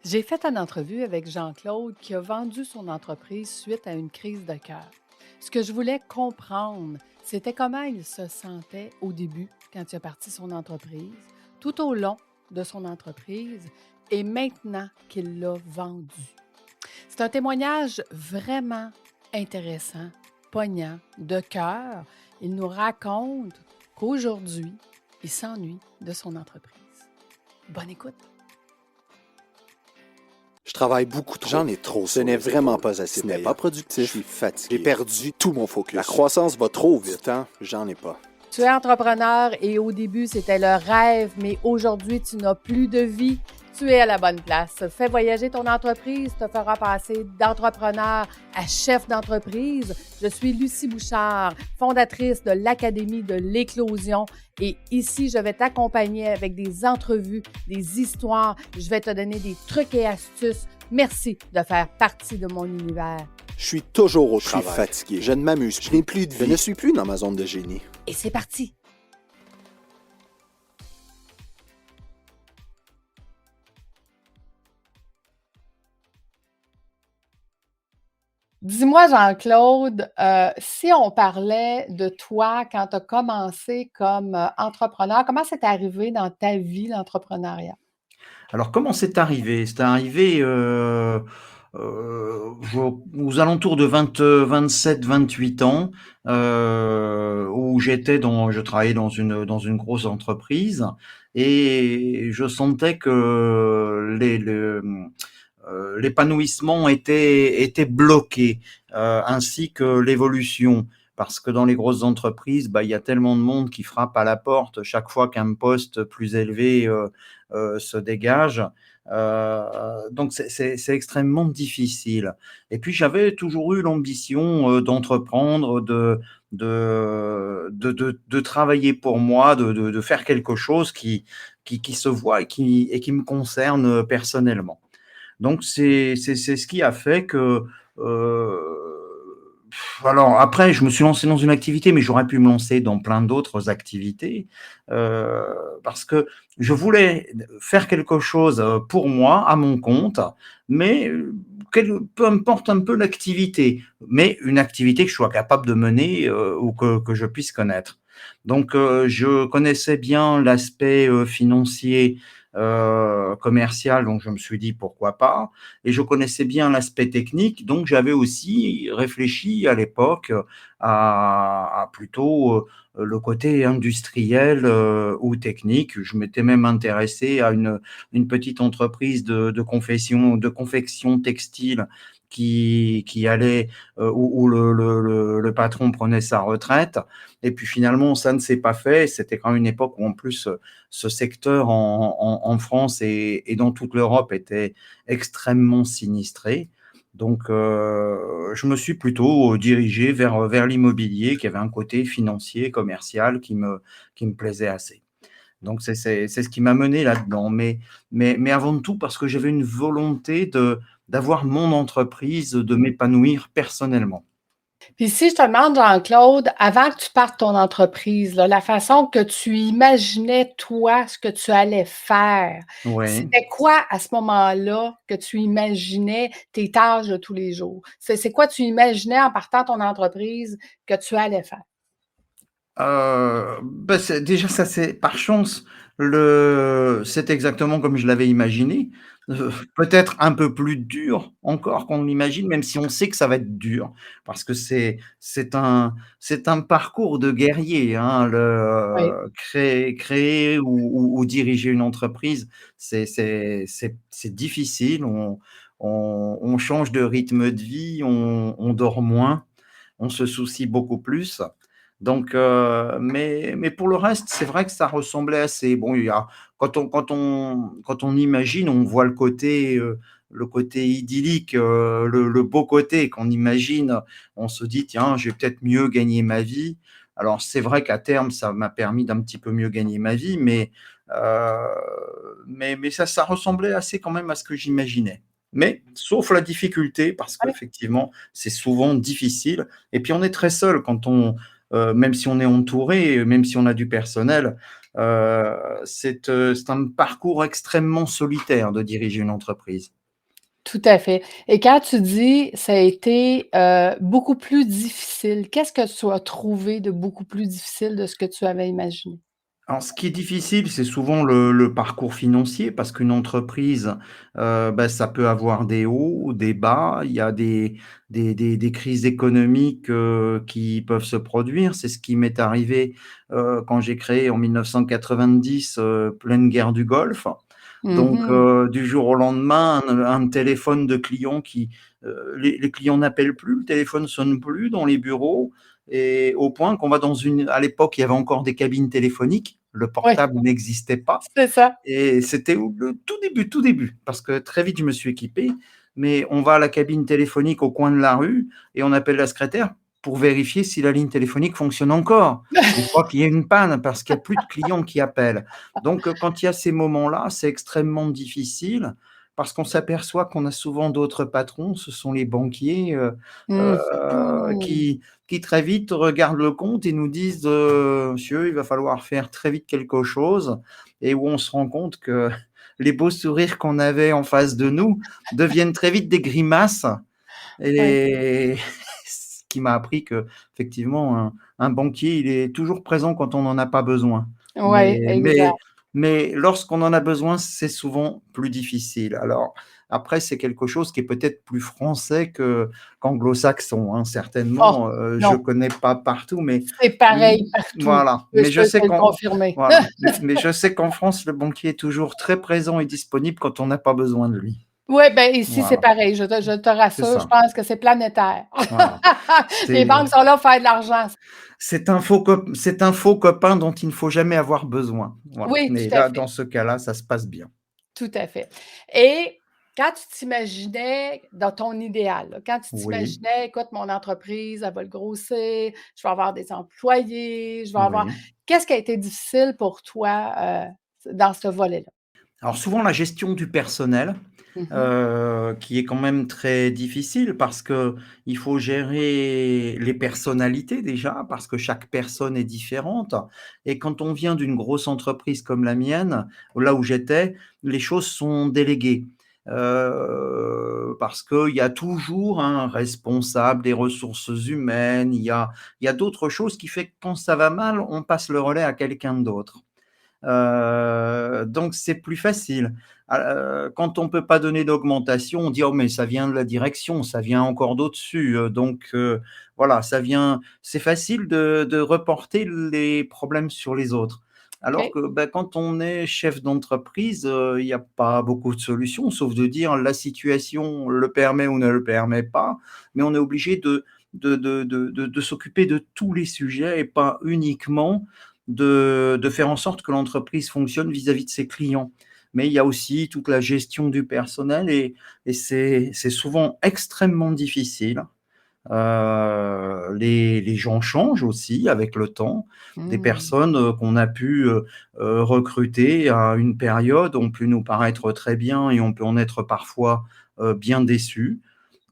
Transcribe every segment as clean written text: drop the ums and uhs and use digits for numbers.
J'ai fait une entrevue avec Jean-Claude qui a vendu son entreprise suite à une crise de cœur. Ce que je voulais comprendre, c'était comment il se sentait au début quand il a parti son entreprise, tout au long de son entreprise et maintenant qu'il l'a vendue. C'est un témoignage vraiment intéressant, poignant, de cœur. Il nous raconte qu'aujourd'hui, il s'ennuie de son entreprise. Bonne écoute! Je travaille beaucoup trop. J'en ai trop. Ce n'est vraiment pas assez Ce n'est payant. pas productif. Je suis fatigué. J'ai perdu tout mon focus. La croissance va trop Du vite. temps, j'en ai pas. Tu es entrepreneur et au début, c'était le rêve, mais aujourd'hui, tu n'as plus de vie. Tu es à la bonne place. Fais voyager ton entreprise, te fera passer d'entrepreneur à chef d'entreprise. Je suis Lucie Bouchard, fondatrice de l'Académie de l'éclosion. Et ici, je vais t'accompagner avec des entrevues, des histoires. Je vais te donner des trucs et astuces. Merci de faire partie de mon univers. Je suis toujours au Je suis travail. fatigué. Je ne m'amuse Je plus. n'ai plus de Je vie. ne suis plus dans ma zone de génie. Et c'est parti! Dis-moi, Jean-Claude, si on parlait de toi quand tu as commencé comme entrepreneur, comment c'est arrivé dans ta vie, l'entrepreneuriat? Alors, comment c'est arrivé? C'est arrivé aux alentours de 27-28 ans, où je travaillais dans une grosse entreprise et je sentais que l'épanouissement était bloqué, ainsi que l'évolution. Parce que dans les grosses entreprises, il y a tellement de monde qui frappe à la porte chaque fois qu'un poste plus élevé se dégage. Donc c'est extrêmement difficile. Et puis j'avais toujours eu l'ambition d'entreprendre, de travailler pour moi, de faire quelque chose qui se voit et qui me concerne personnellement. Donc c'est ce qui a fait que alors après, je me suis lancé dans une activité, mais j'aurais pu me lancer dans plein d'autres activités, parce que je voulais faire quelque chose pour moi, à mon compte, mais peu importe un peu l'activité, mais une activité que je sois capable de mener ou que je puisse connaître. Donc je connaissais bien l'aspect financier, commercial, donc je me suis dit pourquoi pas. Et je connaissais bien l'aspect technique, donc j'avais aussi réfléchi à l'époque à plutôt le côté industriel ou technique. Je m'étais même intéressé à une petite entreprise de confection textile qui allait où le patron prenait sa retraite. Et puis finalement, ça ne s'est pas fait. C'était quand même une époque où en plus ce secteur en France et dans toute l'Europe était extrêmement sinistré. Donc, je me suis plutôt dirigé vers l'immobilier qui avait un côté financier, commercial qui me plaisait assez. Donc, c'est ce qui m'a mené là-dedans. Mais avant de tout, parce que j'avais une volonté d'avoir mon entreprise, de m'épanouir personnellement. Puis si je te demande, Jean-Claude, avant que tu partes ton entreprise, là, la façon que tu imaginais, toi, ce que tu allais faire, Oui. c'était quoi à ce moment-là que tu imaginais tes tâches de tous les jours? C'est quoi tu imaginais en partant ton entreprise que tu allais faire? Déjà ça c'est par chance, c'est exactement comme je l'avais imaginé. Peut-être un peu plus dur encore qu'on l'imagine, même si on sait que ça va être dur parce que c'est un parcours de guerrier, hein, Oui. créer ou diriger une entreprise, c'est difficile. On change de rythme de vie, on dort moins, on se soucie beaucoup plus. Donc, mais pour le reste, c'est vrai que ça ressemblait assez. Bon, quand on imagine, on voit le côté idyllique, le beau côté qu'on imagine. On se dit: «Tiens, je vais peut-être mieux gagner ma vie». Alors c'est vrai qu'à terme, ça m'a permis d'un petit peu mieux gagner ma vie, mais ça ressemblait assez quand même à ce que j'imaginais. Mais sauf la difficulté, parce Oui. qu'effectivement, c'est souvent difficile et puis on est très seul quand même si on est entouré, même si on a du personnel, C'est un parcours extrêmement solitaire de diriger une entreprise. Tout à fait. Et quand tu dis: «Ça a été, beaucoup plus difficile», qu'est-ce que tu as trouvé de beaucoup plus difficile de ce que tu avais imaginé? Alors, ce qui est difficile, c'est souvent le parcours financier parce qu'une entreprise, bah, ça peut avoir des hauts, des bas. Il y a des crises économiques, qui peuvent se produire. C'est ce qui m'est arrivé, quand j'ai créé en 1990, pleine guerre du Golfe. Donc, Mmh. du jour au lendemain, un téléphone de client qui, les clients n'appellent plus, le téléphone sonne plus dans les bureaux et au point qu'on va dans une à l'époque, il y avait encore des cabines téléphoniques, le Oui, portable n'existait pas c'est ça. et c'était au le tout début, parce que très vite je me suis équipé, mais on va à la cabine téléphonique au coin de la rue et on appelle la secrétaire pour vérifier si la ligne téléphonique fonctionne encore. Des fois qu'il y a une panne parce qu'il y a plus de clients qui appellent. Donc, quand il y a ces moments-là, c'est extrêmement difficile parce qu'on s'aperçoit qu'on a souvent d'autres patrons, ce sont les banquiers, Mmh mh. qui très vite regardent le compte et nous disent, «Monsieur, il va falloir faire très vite quelque chose» et où on se rend compte que les beaux sourires qu'on avait en face de nous deviennent très vite des grimaces Oui. et ce qui m'a appris qu'effectivement un banquier, il est toujours présent quand on n'en a pas besoin. Ouais, Mais exact. mais mais lorsqu'on en a besoin, c'est souvent plus difficile. Alors après, c'est quelque chose qui est peut-être plus français qu'anglo-saxon, hein, Oh, certainement, je non, connais pas partout, mais c'est mmh, pareil partout. voilà. Je Mais je peux te sais le qu'en confirmer. voilà, mais je sais qu'en France, le banquier est toujours très présent et disponible quand on n'a pas besoin de lui. Ouais, ben, ici, c'est Voilà, pareil, je te c'est rassure, je ça. pense que c'est planétaire. Voilà. Les C'est banques sont là pour faire de l'argent. c'est un faux copain dont il ne faut jamais avoir besoin. Voilà. Oui, Mais tout à là, fait, dans ce cas-là, ça se passe bien. tout à fait. Et quand tu t'imaginais dans ton idéal, là, quand tu Oui, t'imaginais: «Écoute, mon entreprise, elle va le grossir, je vais avoir des employés, je vais avoir» oui. qu'est-ce qui a été difficile pour toi, dans ce volet-là? Alors souvent la gestion du personnel, Mmh mh. qui est quand même très difficile parce que il faut gérer les personnalités déjà, parce que chaque personne est différente et quand on vient d'une grosse entreprise comme la mienne, là où j'étais, les choses sont déléguées. Parce qu'il y a toujours un responsable des ressources humaines, il y a d'autres choses qui fait que quand ça va mal, on passe le relais à quelqu'un d'autre. Donc c'est plus facile. Quand on peut pas donner d'augmentation, on dit: «Oh mais ça vient de la direction, ça vient encore d'au-dessus», voilà, ça vient c'est facile de reporter les problèmes sur les autres. Alors OK. que, bah, quand on est chef d'entreprise, il y a pas beaucoup de solutions, sauf de dire: «La situation le permet ou ne le permet pas», mais on est obligé de s'occuper de tous les sujets et pas uniquement de faire en sorte que l'entreprise fonctionne vis-à-vis de ses clients. Mais il y a aussi toute la gestion du personnel et c'est souvent extrêmement difficile. Les gens changent aussi avec le temps. Des Mmh. personnes, qu'on a pu, recruter à une période ont pu nous paraître très bien et on peut en être parfois, bien déçus.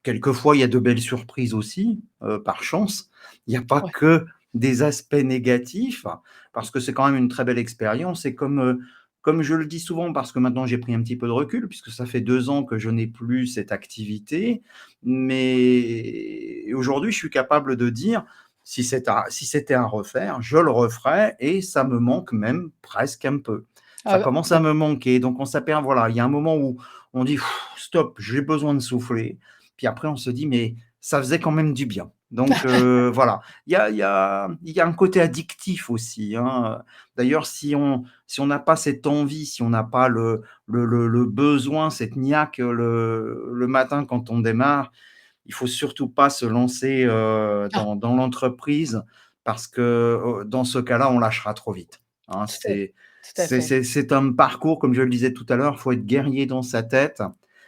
Quelquefois, il y a de belles surprises aussi, par chance. Il n'y a pas Ouais. que des aspects négatifs, parce que c'est quand même une très belle expérience et comme je le dis souvent, parce que maintenant j'ai pris un petit peu de recul, puisque ça fait 2 ans que je n'ai plus cette activité, mais aujourd'hui, je suis capable de dire: si c'était à refaire, je le referais et ça me manque même presque un peu». Ça commence à Ouais. me manquer, donc on s'aperçoit voilà, il y a un moment où on dit: «Stop, j'ai besoin de souffler». Puis après, on se dit: «Mais ça faisait quand même du bien». Donc voilà, il y a un côté addictif aussi, hein. D'ailleurs, si on n'a pas cette envie, si on n'a pas le besoin, cette niaque, le matin quand on démarre, il faut surtout pas se lancer, Ah, dans l'entreprise parce que, dans ce cas-là, on lâchera trop vite, hein. tout à fait, C'est tout à c'est fait. c'est c'est un parcours, comme je le disais tout à l'heure, il faut être guerrier dans sa tête.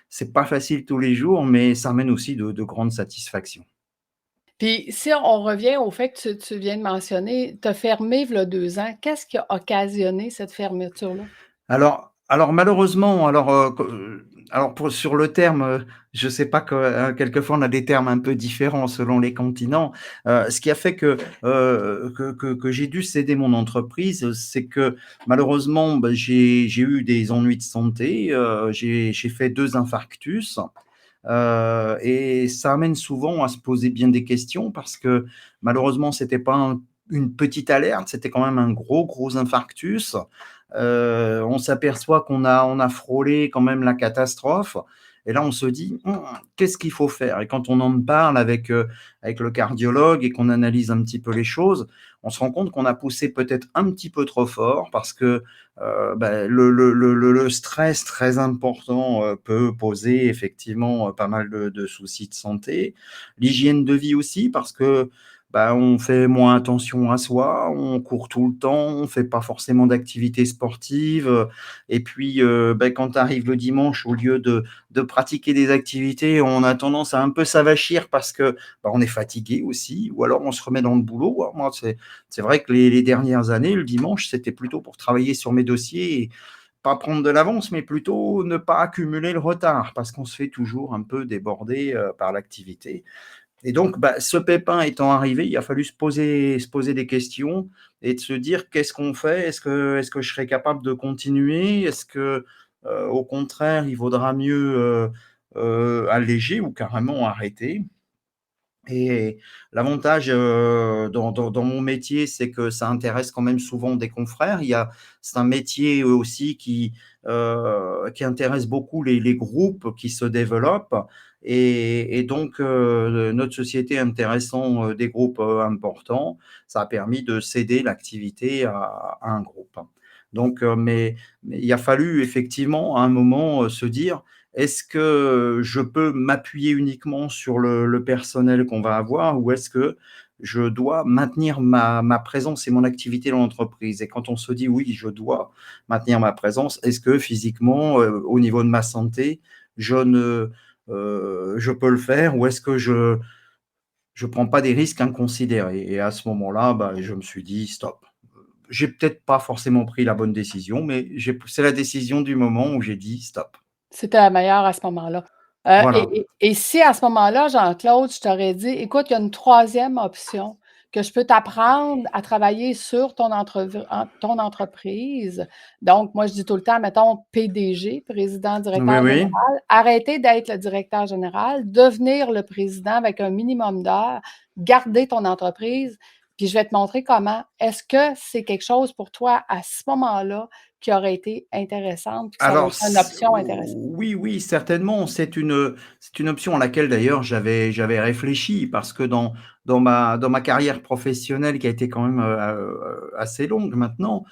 C'est pas facile tous les jours, mais ça amène aussi de grandes satisfactions. Puis si on revient au fait que tu viens de mentionner, tu as fermé v'là 2 ans. Qu'est-ce qui a occasionné cette fermeture-là? Alors, Alors malheureusement, sur le terme, je sais pas que, quelquefois on a des termes un peu différents selon les continents. Ce qui a fait que j'ai dû céder mon entreprise, c'est que malheureusement, bah, j'ai eu des ennuis de santé, j'ai fait 2 infarctus, et ça amène souvent à se poser bien des questions parce que malheureusement, c'était pas une petite alerte, c'était quand même un gros infarctus. On s'aperçoit qu'on a frôlé quand même la catastrophe. Et là, on se dit, qu'est-ce qu'il faut faire? Et quand on en parle avec le cardiologue et qu'on analyse un petit peu les choses, on se rend compte qu'on a poussé peut-être un petit peu trop fort parce que le stress très important peut poser effectivement pas mal de soucis de santé. L'hygiène de vie aussi, parce que on fait moins attention à soi, on court tout le temps, on fait pas forcément d'activités sportives. Et puis, quand arrive le dimanche, au lieu de pratiquer des activités, on a tendance à un peu s'avachir parce que on est fatigué aussi, ou alors on se remet dans le boulot. Alors moi, c'est vrai que les dernières années, le dimanche, c'était plutôt pour travailler sur mes dossiers et pas prendre de l'avance, mais plutôt ne pas accumuler le retard parce qu'on se fait toujours un peu déborder par l'activité. Et donc, ce pépin étant arrivé, il a fallu se poser des questions et de se dire: «Qu'est-ce qu'on fait? Est-ce que je serai capable de continuer? Est-ce que, au contraire, il vaudra mieux, alléger ou carrément arrêter?» Et l'avantage, dans mon métier, c'est que ça intéresse quand même souvent des confrères. C'est un métier aussi qui intéresse beaucoup les groupes qui se développent et donc notre société intéressant, des groupes, importants, ça a permis de céder l'activité à un groupe. Donc mais il a fallu effectivement à un moment, se dire: est-ce que je peux m'appuyer uniquement sur le personnel qu'on va avoir ou est-ce que je dois maintenir ma présence et mon activité dans l'entreprise? Et quand on se dit: «Oui, je dois maintenir ma présence», est-ce que physiquement, au niveau de ma santé, je peux le faire ou est-ce que je prends pas des risques inconsidérés? Et à ce moment-là, je me suis dit: «Stop». J'ai peut-être pas forcément pris la bonne décision, mais c'est la décision du moment où j'ai dit: «Stop». C'était la meilleure à ce moment-là. Voilà. Et si à ce moment-là, Jean-Claude, je t'aurais dit: «Écoute, il y a une troisième option, que je peux t'apprendre à travailler sur ton entreprise». Donc moi, je dis tout le temps, mettons PDG, président Oui, directeur oui. général, arrêter d'être le directeur général, devenir le président avec un minimum d'heures, garder ton entreprise, puis je vais te montrer comment. Est-ce que c'est quelque chose pour toi à ce moment-là qui aurait été intéressante, puis que ça aurait Alors été une option intéressante? oui, oui, certainement, c'est une option à laquelle d'ailleurs j'avais réfléchi parce que dans ma carrière professionnelle qui a été quand même, assez longue maintenant,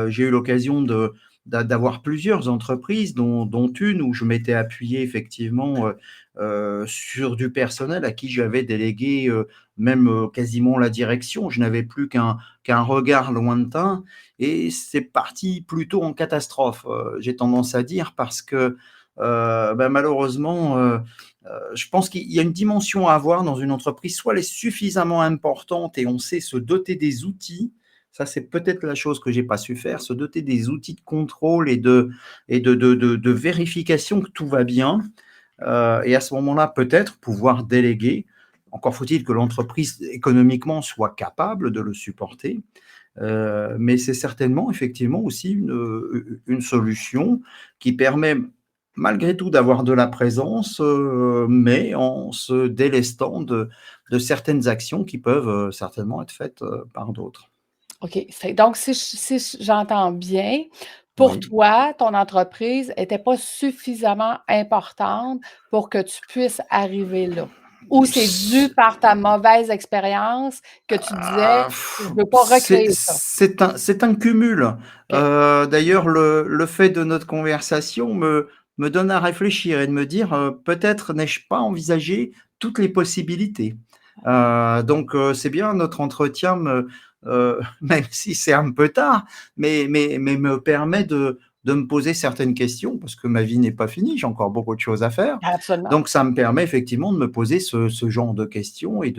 j'ai eu l'occasion d'avoir plusieurs entreprises dont une où je m'étais appuyé effectivement, sur du personnel à qui j'avais délégué, même, quasiment la direction. Je n'avais plus qu'un regard lointain et c'est parti plutôt en catastrophe, j'ai tendance à dire parce que, malheureusement, je pense qu'il y a une dimension à avoir dans une entreprise. Soit elle est suffisamment importante et on sait se doter des outils. Ça, c'est peut-être la chose que j'ai pas su faire, se doter des outils de contrôle et de vérification que tout va bien, et à ce moment-là, peut-être pouvoir déléguer. Encore faut-il que l'entreprise économiquement soit capable de le supporter. Mais c'est certainement effectivement aussi une solution qui permet malgré tout d'avoir de la présence, mais en se délestant de certaines actions qui peuvent, certainement être faites, par d'autres. OK. Donc si j'entends bien, pour Oui. toi, ton entreprise était pas suffisamment importante pour que tu puisses arriver là? Ou c'est dû par ta mauvaise expérience que tu disais: Ah, «Je veux pas recréer ça»? c'est un cumul. OK. D'ailleurs, le fait de notre conversation me donne à réfléchir et de me dire, peut-être n'ai-je pas envisagé toutes les possibilités. Donc, c'est bien notre entretien même si c'est un peu tard, mais me permet de me poser certaines questions parce que ma vie n'est pas finie, j'ai encore beaucoup de choses à faire. Absolument. Donc ça me permet effectivement de me poser ce genre de questions et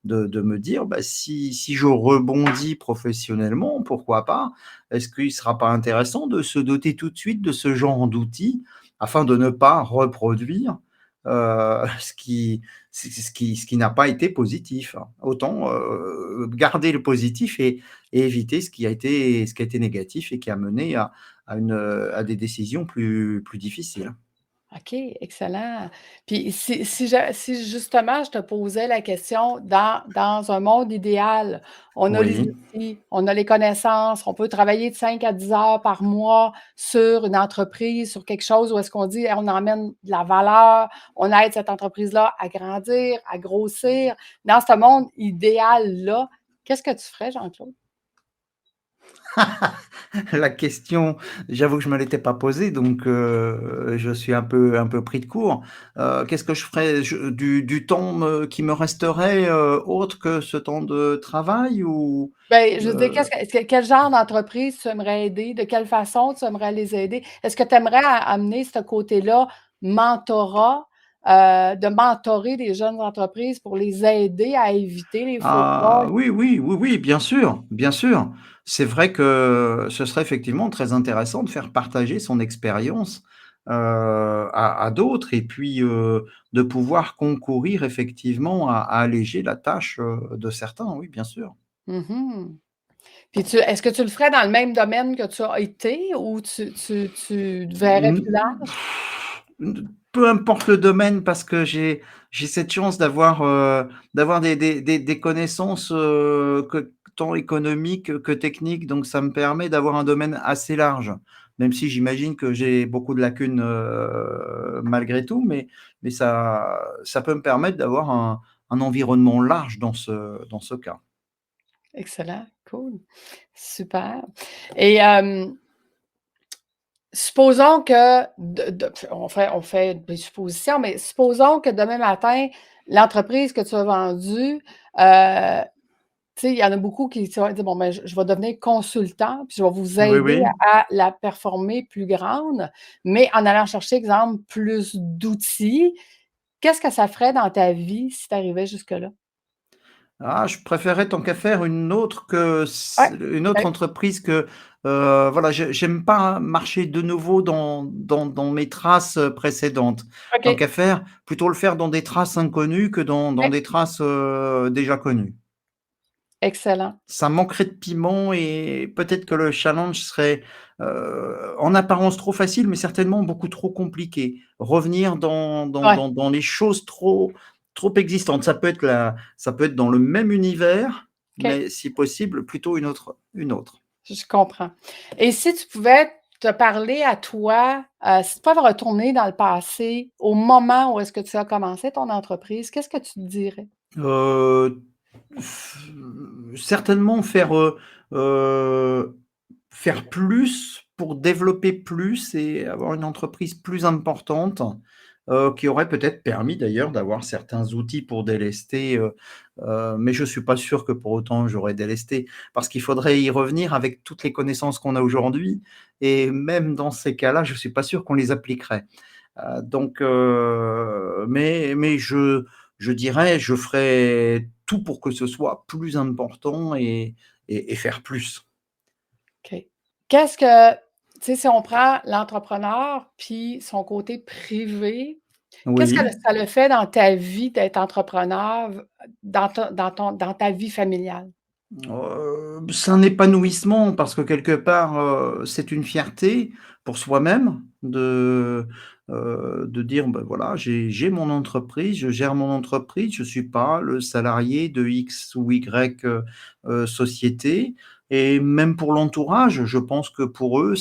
de me dire, bah, si je rebondis professionnellement, pourquoi pas? Est-ce qu'il ne sera pas intéressant de se doter tout de suite de ce genre d'outils afin de ne pas reproduire ce qui, ce qui n'a pas été positif, hein. Autant garder le positif et éviter ce qui a été négatif et qui a mené à des décisions plus difficiles. OK, excellent. Puis si justement je te posais la question, dans un monde idéal, on a les Oui. outils, on a les connaissances, on peut travailler de 5 à 10 heures par mois sur une entreprise, sur quelque chose où est-ce qu'on dit: «Hey, on emmène de la valeur, on aide cette entreprise-là à grandir, à grossir». Dans ce monde idéal-là, qu'est-ce que tu ferais, Jean-Claude? La question, j'avoue que je me l'étais pas posée, donc je suis un peu pris de court. Qu'est-ce que je ferais? Du temps qui me resterait, autre que ce temps de travail ou Ben, je veux dire, heu? quel genre d'entreprise tu aimerais aider? De quelle façon tu aimerais les aider? Est-ce que tu aimerais amener ce côté-là, mentorat, de mentorer les jeunes entreprises pour les aider à éviter les faux pas? Ah oui, oui, oui, oui, bien sûr, bien sûr. C'est vrai que ce serait effectivement très intéressant de faire partager son expérience, à d'autres et puis, de pouvoir concourir effectivement à alléger la tâche, de certains, oui, bien sûr. Mmh. Puis est-ce que tu le ferais dans le même domaine que tu as été ou tu te verrais Mmh, plus large? peu importe le domaine parce que j'ai cette chance d'avoir des connaissances, que tant économiques que techniques, donc ça me permet d'avoir un domaine assez large. Même si j'imagine que j'ai beaucoup de lacunes, malgré tout, mais ça peut me permettre d'avoir un environnement large dans ce cas. Excellent, cool, super et supposons que on fait des suppositions, mais supposons que demain matin, l'entreprise que tu as vendue, tu sais, il y en a beaucoup qui se vont dire: «Bon, ben, je vais devenir consultant, puis je vais vous Oui, aider oui. à la performer plus grande», mais en allant chercher, exemple, plus d'outils. Qu'est-ce que ça ferait dans ta vie si tu arrivais jusque-là? Ah, je préférerais tant qu'à faire Ouais, une autre OK, entreprise que, voilà, j'aime pas marcher de nouveau dans mes traces, précédentes. Tant OK, qu'à faire, plutôt le faire dans des traces inconnues que dans ouais, des traces, déjà connues. excellent. Ça manquerait de piment et peut-être que le challenge serait, en apparence trop facile, mais certainement beaucoup trop compliqué. Revenir Ouais, dans les choses trop existantes. Ça peut être dans le même univers, OK. mais si possible, plutôt une autre. Je comprends. Et si tu pouvais te parler à toi, si tu pouvais retourner dans le passé, au moment où est-ce que tu as commencé ton entreprise, qu'est-ce que tu te dirais? Heu, f certainement heu, faire plus pour développer plus et avoir une entreprise plus importante, qui aurait peut-être permis d'ailleurs d'avoir certains outils pour délester, mais je suis pas sûr que pour autant j'aurais délesté. Parce qu'il faudrait y revenir avec toutes les connaissances qu'on a aujourd'hui et même dans ces cas-là, je suis pas sûr qu'on les appliquerait. Donc mais je dirais, je ferais tout pour que ce soit plus important et faire plus. OK. Qu'est-ce que tu sais, si on prend l'entrepreneur, puis son côté privé, qu'est-ce que Oui. ça le fait dans ta vie d'être entrepreneur, dans ta vie familiale? C'est un épanouissement parce que quelque part, c'est une fierté pour soi-même de dire: «Bah, voilà, j'ai mon entreprise, je gère mon entreprise, je suis pas le salarié de X ou Y, société» et même pour l'entourage, je pense que pour eux,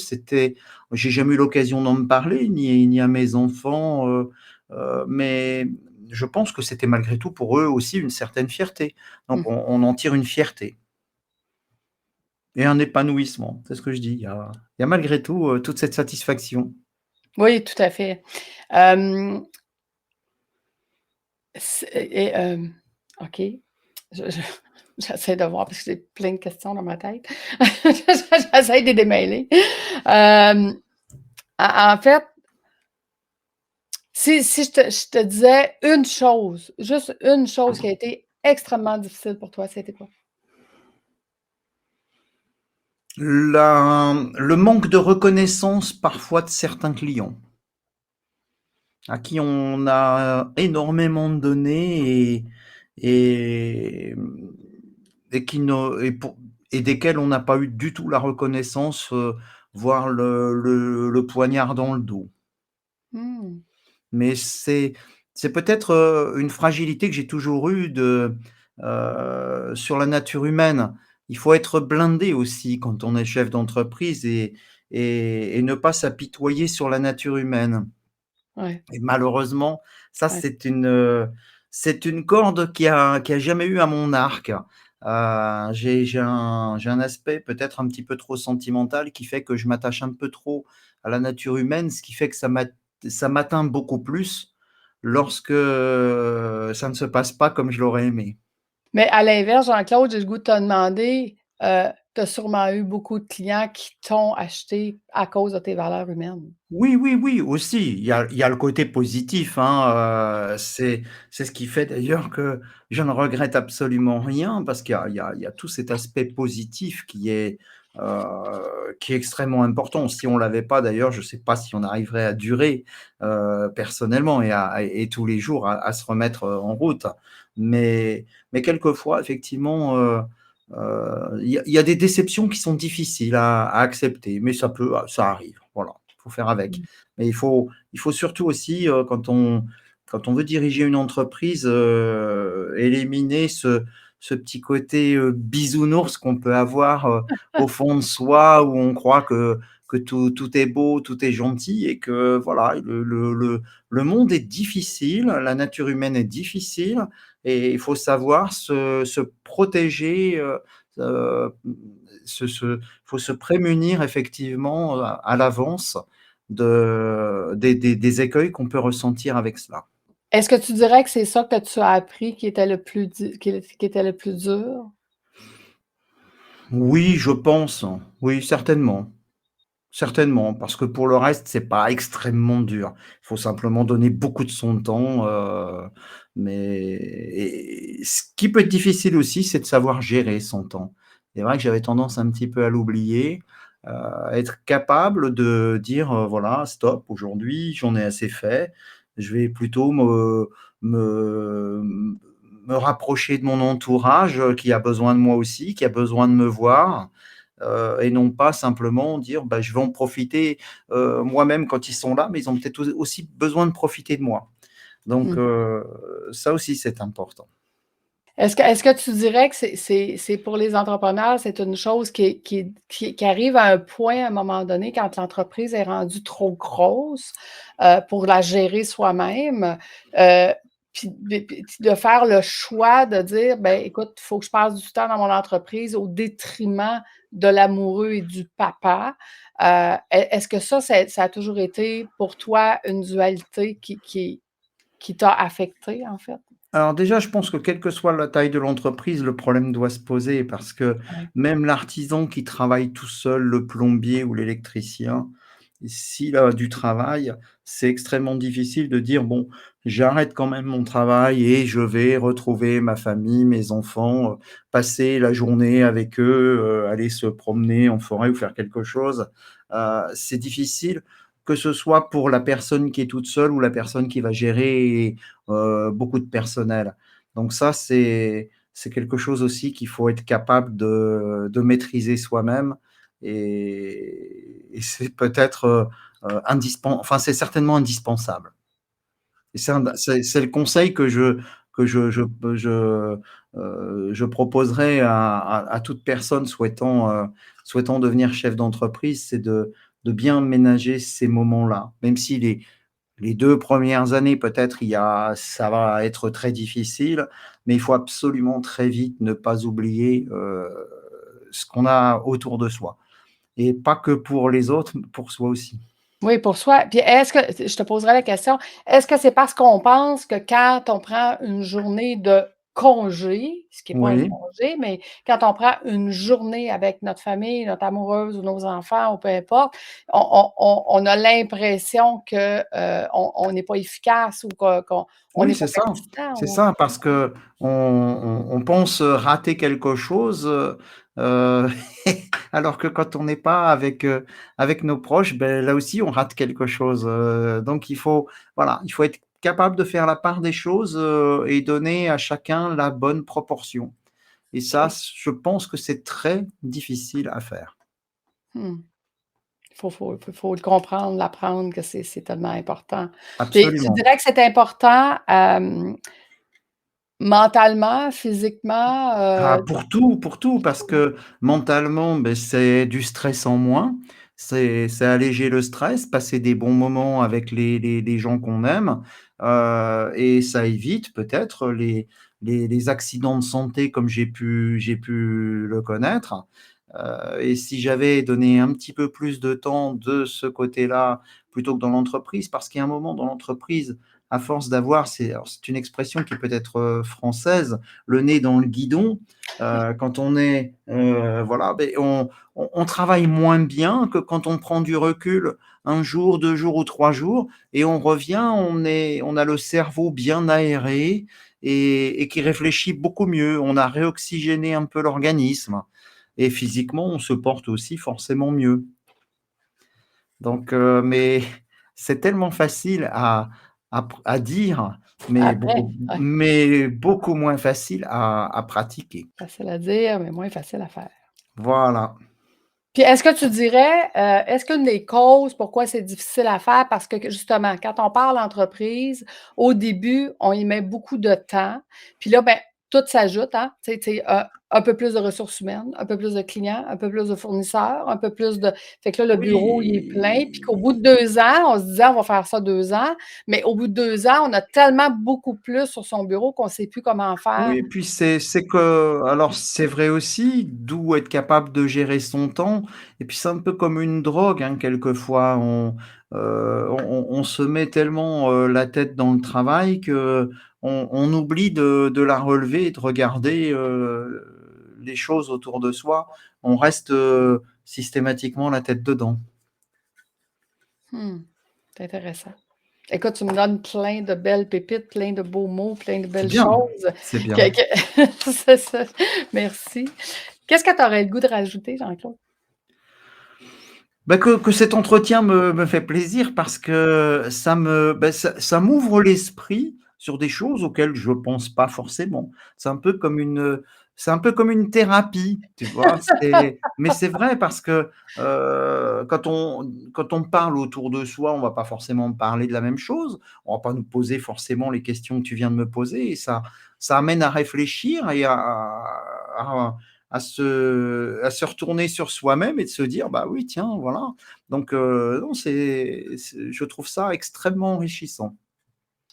j'ai jamais eu l'occasion d'en me parler, ni à mes enfants, mais je pense que c'était malgré tout pour eux aussi une certaine fierté. Donc Mmh. on en tire une fierté. Et un épanouissement, c'est ce que je dis. Il y a malgré tout, toute cette satisfaction. Oui, tout à fait. Hem, OK. Je j'essaie de voir parce que j'ai plein de questions dans ma tête. J'essaie de les démêler. Hem, en fait, si je te disais une chose, juste une chose qui a été extrêmement difficile pour toi, c'était quoi? Le manque de reconnaissance parfois de certains clients, à qui on a énormément donné et, et qui ne, et, pour, et desquels on n'a pas eu du tout la reconnaissance, voire le poignard dans le dos. Mmh. Mais c'est peut-être, une fragilité que j'ai toujours eue sur la nature humaine. Il faut être blindé aussi quand on est chef d'entreprise et ne pas s'apitoyer sur la nature humaine. Ouais, Et malheureusement, ça ouais. c'est une corde qui a jamais eu à mon arc. J'ai un aspect peut-être un petit peu trop sentimental qui fait que je m'attache un peu trop à la nature humaine, ce qui fait que ça m'atteint beaucoup plus lorsque, ça ne se passe pas comme je l'aurais aimé. Mais à l'inverse, Jean-Claude, j'ai le goût de te demander, tu as sûrement eu beaucoup de clients qui t'ont acheté à cause de tes valeurs humaines? Oui, oui, oui, aussi. Il y a le côté positif, hein, c'est ce qui fait d'ailleurs que je ne regrette absolument rien parce qu'il y a tout cet aspect positif qui est extrêmement important. Si on l'avait pas d'ailleurs, je ne sais pas si on arriverait à durer, personnellement et tous les jours à se remettre, en route. Mais quelquefois effectivement, il y a des déceptions qui sont difficiles à accepter, mais ça arrive, voilà. Il faut faire avec. Mmh. Mais il faut surtout aussi, quand on veut diriger une entreprise, éliminer ce petit côté, bisounours qu'on peut avoir, au fond de soi, où on croit que tout est beau, tout est gentil et que voilà, le monde est difficile, la nature humaine est difficile et il faut savoir se protéger, heu, faut se prémunir effectivement, à l'avance des écueils qu'on peut ressentir avec cela. Est-ce que tu dirais que c'est ça que tu as appris qui était le plus qui était le plus dur? Oui, je pense, oui, certainement. Certainement, parce que pour le reste, c'est pas extrêmement dur. Il faut simplement donner beaucoup de son temps, mais ce qui peut être difficile aussi, c'est de savoir gérer son temps. C'est vrai que j'avais tendance un petit peu à l'oublier, être capable de dire, «Voilà, stop, aujourd'hui, j'en ai assez fait. Je vais plutôt me me rapprocher de mon entourage, qui a besoin de moi aussi, qui a besoin de me voir». Et non pas simplement dire: «Bah, je vais en profiter, moi-même quand ils sont là, mais ils ont peut-être aussi besoin de profiter de moi». Donc Mmh. ça aussi, c'est important. Est-ce que tu dirais que c'est pour les entrepreneurs, c'est une chose qui arrive à un point, à un moment donné, quand l'entreprise est rendue trop grosse, pour la gérer soi-même, heu, puis de faire le choix de dire: «Ben, écoute, il faut que je passe du temps dans mon entreprise au détriment de l'amoureux et du papa». Est-ce que ça a toujours été pour toi une dualité qui t'a affecté, en fait? Alors déjà, je pense que quelle que soit la taille de l'entreprise, le problème doit se poser parce que Ouais. même l'artisan qui travaille tout seul, le plombier ou l'électricien, s'il a du travail, c'est extrêmement difficile de dire: «Bon, j'arrête quand même mon travail et je vais retrouver ma famille, mes enfants, passer la journée avec eux, aller se promener en forêt ou faire quelque chose». C'est difficile, que ce soit pour la personne qui est toute seule ou la personne qui va gérer beaucoup de personnel. Donc ça, c'est quelque chose aussi qu'il faut être capable de maîtriser soi-même et c'est peut-être, enfin, c'est certainement indispensable et c'est le conseil que je proposerais à toute personne souhaitant devenir chef d'entreprise, c'est de bien ménager ces moments-là. Même si les 2 premières années, peut-être, ça va être très difficile, mais il faut absolument très vite ne pas oublier, ce qu'on a autour de soi et pas que pour les autres, mais pour soi aussi. Oui, pour soi. Puis est-ce que je te poserai la question, est-ce que c'est parce qu'on pense que quand on prend une journée de congé, ce qui est pas un Oui. congé, mais quand on prend une journée avec notre famille, notre amoureuse ou nos enfants ou peu importe, on a l'impression que, on n'est pas efficace ou qu'on Oui, n'est pas pertinent c'est ou ça, parce qu'on on pense rater quelque chose, heu, alors que quand on n'est pas avec, avec nos proches, beh, là aussi on rate quelque chose, donc il faut voilà, il faut être capable de faire la part des choses, et donner à chacun la bonne proportion et ça, OK. je pense que c'est très difficile à faire. Mmh. Faut le comprendre, l'apprendre que c'est tellement important. Puis tu Absolument. dirais que c'est important, mentalement, physiquement, Ah, pour tout, parce que mentalement, beh, c'est du stress en moins, c'est alléger le stress, passer des bons moments avec les gens qu'on aime, et ça évite peut-être les accidents de santé comme j'ai pu le connaître, et si j'avais donné un petit peu plus de temps de ce côté-là, plutôt que dans l'entreprise, parce qu'il y a un moment dans l'entreprise, à force d'avoir c'est une expression qui est peut-être, française, le nez dans le guidon, quand on est, voilà, beh, on travaille moins bien que quand on prend du recul un jour, 2 jours ou 3 jours et on revient, on a le cerveau bien aéré et qui réfléchit beaucoup mieux. On a réoxygéné un peu l'organisme et physiquement, on se porte aussi forcément mieux. Donc mais c'est tellement facile à dire, après, ouais, mais beaucoup moins facile à pratiquer. facile à dire, mais moins facile à faire. Voilà. Puis est-ce que tu dirais, est-ce qu'une des causes pourquoi c'est difficile à faire parce que justement, quand on parle entreprise, au début, on y met beaucoup de temps, puis là, ben, tout s'ajoute, hein, tu sais, un peu plus de ressources humaines, un peu plus de clients, un peu plus de fournisseurs, un peu plus de fait que là, le bureau, il est plein, puis qu'au Oui, bout de 2 ans, on se disait: «On va faire ça 2 ans», mais au bout de 2 ans, on a tellement beaucoup plus sur son bureau qu'on ne sait plus comment faire. oui, puis c'est que alors c'est vrai aussi, d'où être capable de gérer son temps et puis c'est un peu comme une drogue, hein, quelquefois. On se met tellement, la tête dans le travail qu'on oublie de la relever et de regarder, les choses autour de soi. On reste, systématiquement la tête dedans. Mmh, c'est intéressant. Écoute, tu me donnes plein de belles pépites, plein de beaux mots, plein de C'est belles bien, choses c'est bien. que c'est ça. Merci. Qu'est-ce que tu aurais le goût de rajouter, Jean-Claude? Bah, que cet entretien me fait plaisir parce que ça m'ouvre l'esprit sur des choses auxquelles je pense pas forcément. C'est un peu comme c'est un peu comme une thérapie, tu vois? Mais c'est vrai parce que, quand on parle autour de soi, on va pas forcément parler de la même chose. On va pas nous poser forcément les questions que tu viens de me poser et ça amène à réfléchir et à à se retourner sur soi-même et de se dire: «Bah, oui, tiens, voilà». Donc non, je trouve ça extrêmement enrichissant.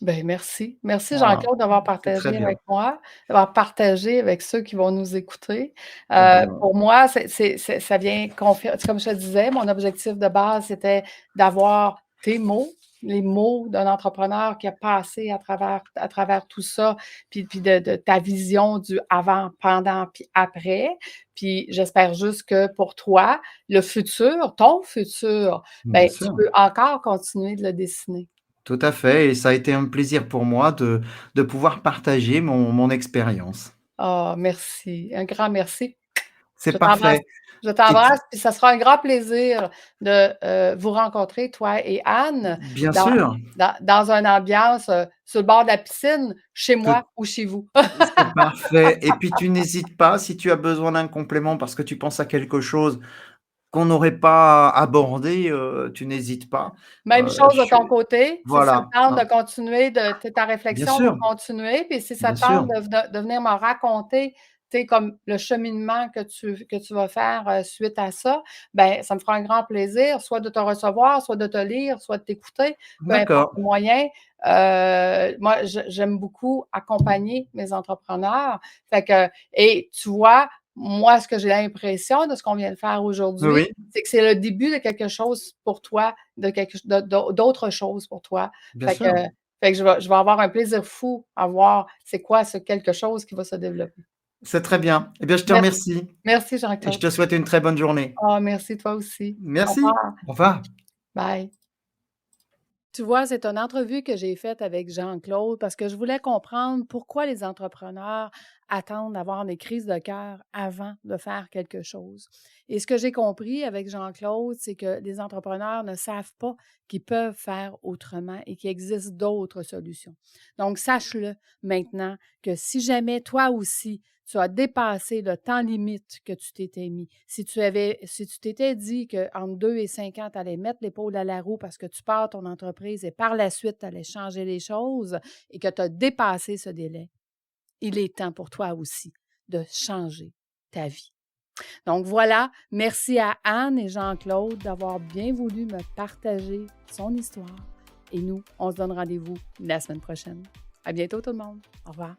Ben merci. Merci Voilà, Jean-Claude d'avoir c'est très partagé bien. avec moi, d'avoir partagé avec ceux qui vont nous écouter. Et ben, Pour moi, ça vient confir comme je te disais, mon objectif de base, c'était d'avoir tes mots, les mots d'un entrepreneur qui a passé à travers tout ça, puis de ta vision du avant, pendant, puis après. Puis j'espère juste que pour toi, le futur, ton futur, bien ben tu sûr, peux encore continuer de le dessiner. tout à fait et ça a été un plaisir pour moi de pouvoir partager mon expérience. Ah, merci, un grand merci. Je C'est t'embrasse parfait je et t'embrasse, puis ça sera un grand plaisir de, vous rencontrer, toi et Anne, bien dans sûr, dans une ambiance, sur le bord de la piscine, chez tout moi ou chez vous. c'est parfait et puis tu n'hésites pas si tu as besoin d'un complément parce que tu penses à quelque chose qu'on n'aurait pas abordé, tu n'hésites pas. Même chose Je de ton suis côté, si ça te voilà, tente de hein, continuer ta bien réflexion, de sûr, continuer, puis si ça bien te tente sûr. de venir me raconter, tu sais, comme le cheminement que tu vas faire, suite à ça, ben ça me fera un grand plaisir, soit de te recevoir, soit de te lire, soit de t'écouter, peu importe D'accord. le moyen. Moi, j'aime beaucoup accompagner mes entrepreneurs. Fait que et tu vois, moi, ce que j'ai l'impression de ce qu'on vient de faire Oui, aujourd'hui, oui, c'est que c'est le début de quelque chose pour toi, de quelque ch de d'autre chose pour toi. bien Fait que sûr. Fait que je vais avoir un plaisir fou à voir c'est quoi ce quelque chose qui va se développer. C'est très bien. Eh bien, je te Merci, remercie merci et je Jean-Claude. te souhaite une très bonne journée. Ah, merci toi aussi. Au Merci. revoir. Au revoir. Bye. Tu vois, c'est une entrevue que j'ai faite avec Jean-Claude parce que je voulais comprendre pourquoi les entrepreneurs attendent d'avoir des crises de cœur avant de faire quelque chose. Et ce que j'ai compris avec Jean-Claude, c'est que les entrepreneurs ne savent pas qu'ils peuvent faire autrement et qu'il existe d'autres solutions. Donc, sache-le maintenant que si jamais toi aussi, tu as dépassé le temps limite que tu t'étais mis. Si tu t'étais dit qu'entre 2 et 5 ans, tu allais mettre l'épaule à la roue parce que tu pars ton entreprise et par la suite, tu allais changer les choses et que tu as dépassé ce délai, il est temps pour toi aussi de changer ta vie. Donc voilà, merci à Anne et Jean-Claude d'avoir bien voulu me partager son histoire. Et nous, on se donne rendez-vous la semaine prochaine. À bientôt tout le monde. Au revoir.